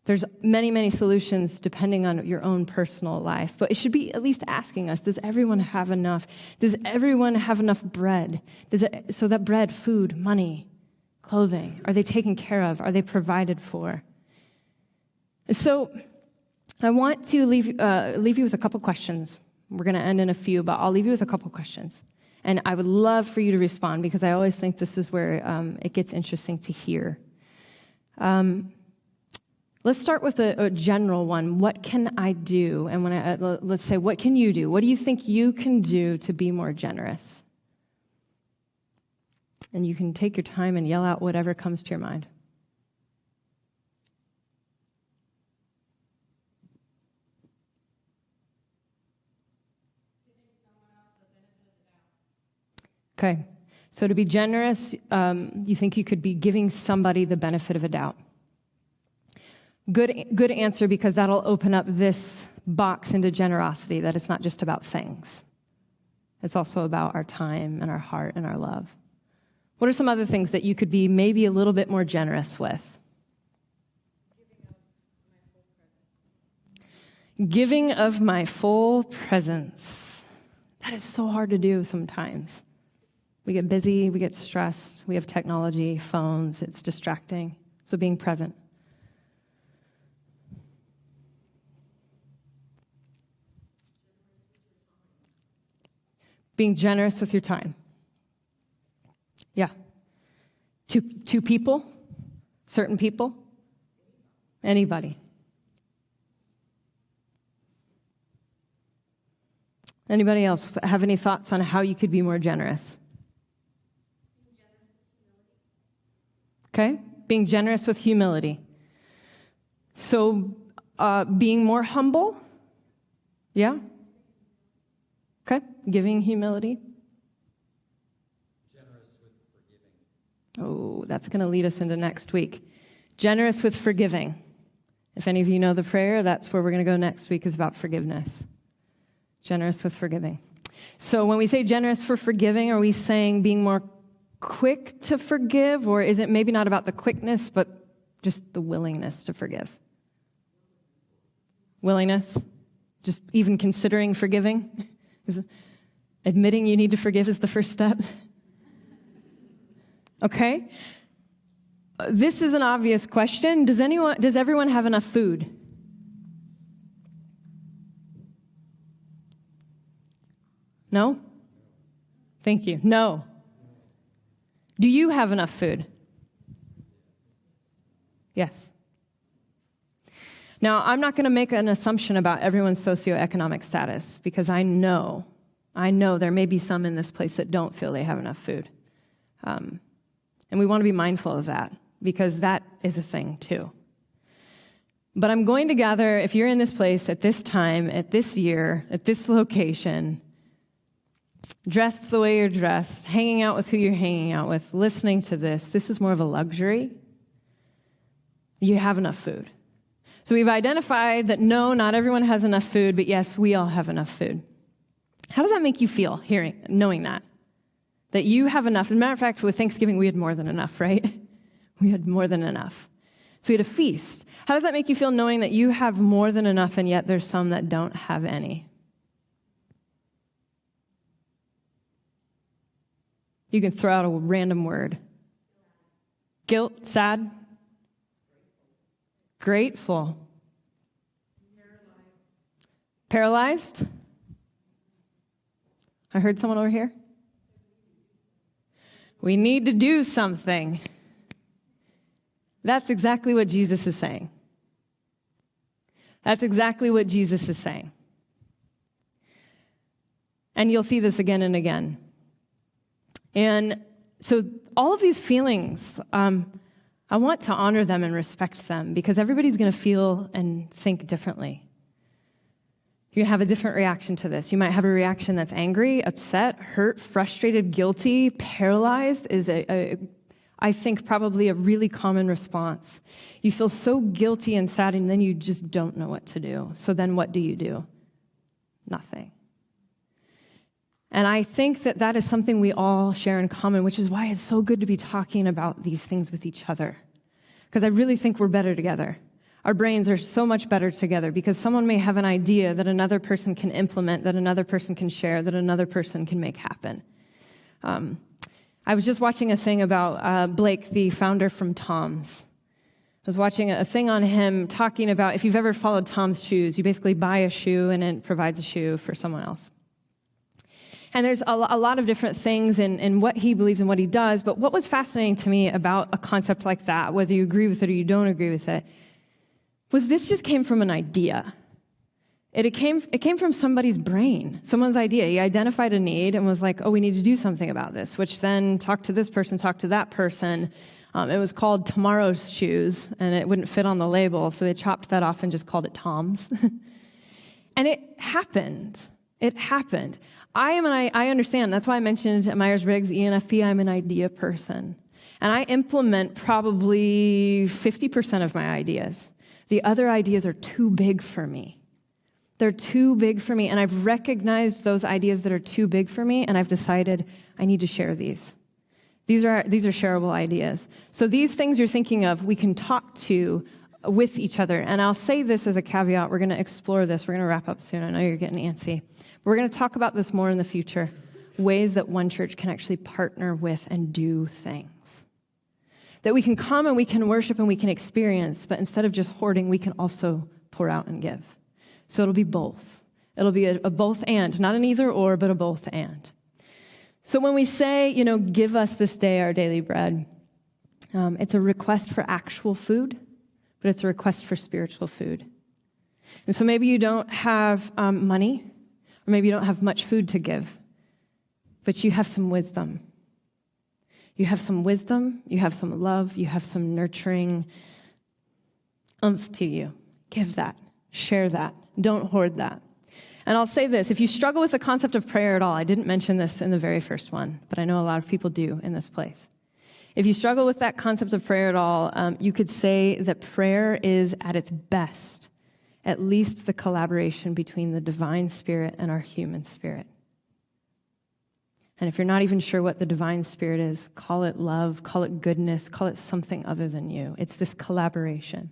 There's many, many solutions depending on your own personal life, but it should be at least asking us, does everyone have enough? Does everyone have enough bread? So that bread, food, money, clothing, are they taken care of? Are they provided for? So I want to leave you with a couple questions. We're going to end in a few, but I'll leave you with a couple questions. And I would love for you to respond because I always think this is where it gets interesting to hear. Let's start with a general one. What can I do? And let's say, what can you do? What do you think you can do to be more generous? And you can take your time and yell out whatever comes to your mind. Okay, so to be generous, you think you could be giving somebody the benefit of a doubt. Good answer, because that'll open up this box into generosity, that it's not just about things. It's also about our time and our heart and our love. What are some other things that you could be maybe a little bit more generous with? Giving of my full presence. That is so hard to do sometimes. We get busy, we get stressed, we have technology, phones, it's distracting. So being present. Being generous with your time. Yeah. To people, certain people, anybody. Anybody else have any thoughts on how you could be more generous? Okay, being generous with humility. So being more humble, yeah? Okay, giving humility. Generous with forgiving. Oh, that's going to lead us into next week. Generous with forgiving. If any of you know the prayer, that's where we're going to go next week, is about forgiveness. Generous with forgiving. So when we say generous for forgiving, are we saying being more quick to forgive, or is it maybe not about the quickness, but just the willingness to forgive? Willingness? Just even considering forgiving? Admitting you need to forgive is the first step? Okay. This is an obvious question. Does everyone have enough food? No? Thank you. No. Do you have enough food? Yes. Now, I'm not going to make an assumption about everyone's socioeconomic status, because I know there may be some in this place that don't feel they have enough food. And we want to be mindful of that, because that is a thing too. But I'm going to gather, if you're in this place at this time, at this year, at this location, dressed the way you're dressed, hanging out with who you're hanging out with, listening to this is more of a luxury. You have enough food. So we've identified that no, not everyone has enough food, but yes, we all have enough food. How does that make you feel, knowing that you have enough? As a matter of fact, with Thanksgiving, we had more than enough, right? We had more than enough. So we had a feast. How does that make you feel, knowing that you have more than enough, and yet there's some that don't have any? You can throw out a random word. Guilt, sad, grateful, paralyzed. I heard someone over here. We need to do something. That's exactly what Jesus is saying. That's exactly what Jesus is saying. And you'll see this again and again. And so all of these feelings, I want to honor them and respect them, because everybody's going to feel and think differently. You're going to have a different reaction to this. You might have a reaction that's angry, upset, hurt, frustrated, guilty, paralyzed. I think probably a really common response. You feel so guilty and sad, and then you just don't know what to do. So then what do? Nothing. And I think that that is something we all share in common, which is why it's so good to be talking about these things with each other. Because I really think we're better together. Our brains are so much better together because someone may have an idea that another person can implement, that another person can share, that another person can make happen. I was just watching a thing about Blake, the founder from Tom's. I was watching a thing on him talking about, if you've ever followed Tom's Shoes, you basically buy a shoe and it provides a shoe for someone else. And there's a lot of different things in what he believes and what he does, but what was fascinating to me about a concept like that, whether you agree with it or you don't agree with it, was this just came from an idea. It came from somebody's brain, someone's idea. He identified a need and was like, oh, we need to do something about this, which then talked to this person, talked to that person. It was called Tomorrow's Shoes, and it wouldn't fit on the label, so they chopped that off and just called it Tom's. And it happened. It happened. I understand. That's why I mentioned at Myers-Briggs, ENFP, I'm an idea person. And I implement probably 50% of my ideas. The other ideas are too big for me. They're too big for me, and I've recognized those ideas that are too big for me, and I've decided I need to share these. These are shareable ideas. So these things you're thinking of, we can talk to with each other. And I'll say this as a caveat. We're going to explore this. We're going to wrap up soon. I know you're getting antsy. We're going to talk about this more in the future, ways that one church can actually partner with and do things. That we can come and we can worship and we can experience, but instead of just hoarding, we can also pour out and give. So it'll be both. It'll be a both and, not an either or, but a both and. So when we say, give us this day our daily bread, it's a request for actual food, but it's a request for spiritual food. And so maybe you don't have money, or maybe you don't have much food to give, but you have some wisdom. You have some wisdom, you have some love, you have some nurturing oomph to you. Give that, share that, don't hoard that. And I'll say this, if you struggle with the concept of prayer at all, I didn't mention this in the very first one, but I know a lot of people do in this place. If you struggle with that concept of prayer at all, you could say that prayer is at its best, at least the collaboration between the divine spirit and our human spirit. And if you're not even sure what the divine spirit is, call it love, call it goodness, call it something other than you. It's this collaboration.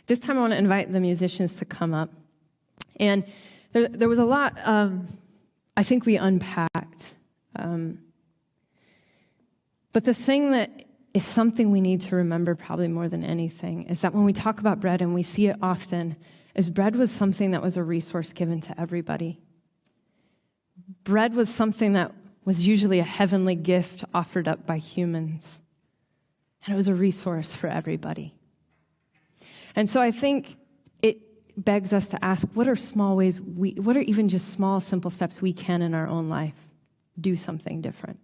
This time I want to invite the musicians to come up. And there was a lot I think we unpacked. But the thing that is something we need to remember probably more than anything is that when we talk about bread, and we see it often, is bread was something that was a resource given to everybody. Bread was something that was usually a heavenly gift offered up by humans. And it was a resource for everybody. And so I think it begs us to ask, what are small ways what are even just small, simple steps we can in our own life do something different?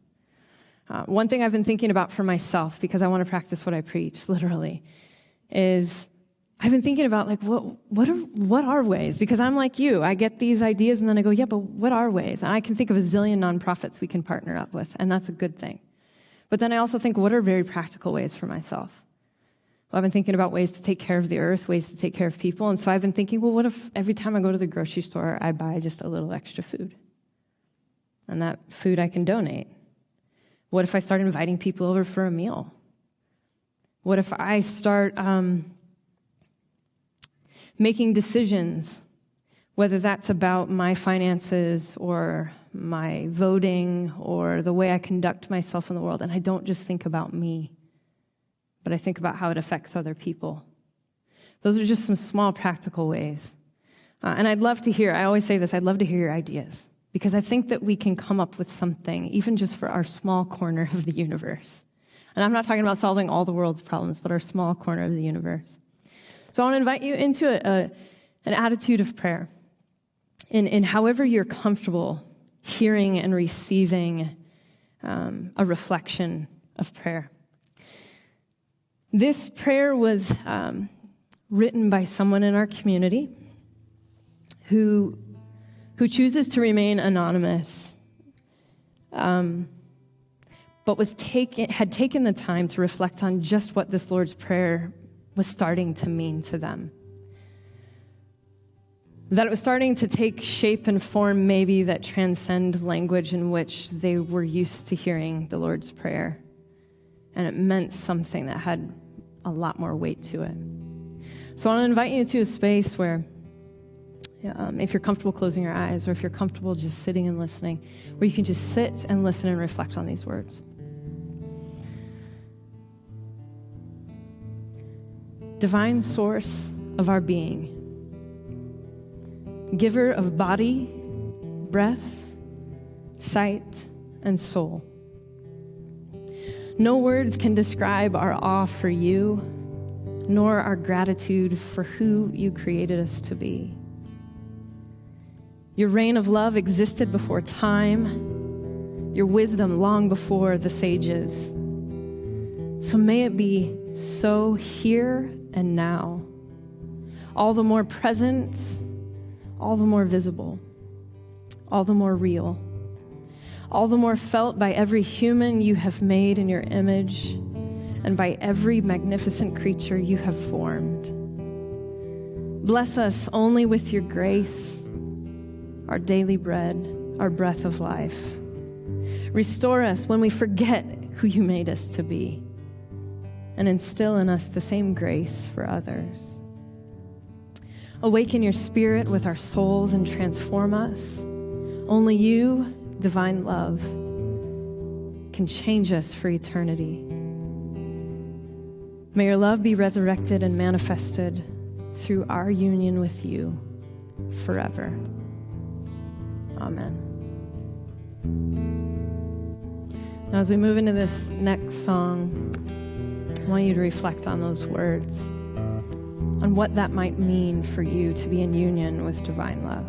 One thing I've been thinking about for myself, because I want to practice what I preach, literally, is I've been thinking about, what are ways? Because I'm like you. I get these ideas, and then I go, yeah, but what are ways? And I can think of a zillion nonprofits we can partner up with, and that's a good thing. But then I also think, what are very practical ways for myself? Well, I've been thinking about ways to take care of the earth, ways to take care of people, and so I've been thinking, well, what if every time I go to the grocery store, I buy just a little extra food? And that food I can donate. What if I start inviting people over for a meal? What if I start making decisions, whether that's about my finances or my voting or the way I conduct myself in the world, and I don't just think about me, but I think about how it affects other people. Those are just some small practical ways. And I'd love to hear, I always say this, I'd love to hear your ideas, because I think that we can come up with something, even just for our small corner of the universe. And I'm not talking about solving all the world's problems, but our small corner of the universe. So I want to invite you into an attitude of prayer, in however you're comfortable hearing and receiving a reflection of prayer. This prayer was written by someone in our community who chooses to remain anonymous. but had taken the time to reflect on just what this Lord's Prayer was starting to mean to them. That it was starting to take shape and form maybe that transcend language in which they were used to hearing the Lord's Prayer. And it meant something that had a lot more weight to it. So I want to invite you to a space where, if you're comfortable closing your eyes, or if you're comfortable just sitting and listening, where you can just sit and listen and reflect on these words. Divine source of our being, giver of body, breath, sight, and soul. No words can describe our awe for you, nor our gratitude for who you created us to be. Your reign of love existed before time, your wisdom long before the sages. So may it be so here and now, all the more present, all the more visible, all the more real, all the more felt by every human you have made in your image and by every magnificent creature you have formed. Bless us only with your grace, our daily bread, our breath of life. Restore us when we forget who you made us to be, and instill in us the same grace for others. Awaken your spirit with our souls and transform us. Only you, divine love, can change us for eternity. May your love be resurrected and manifested through our union with you forever. Amen. Now, as we move into this next song, I want you to reflect on those words, on what that might mean for you to be in union with divine love.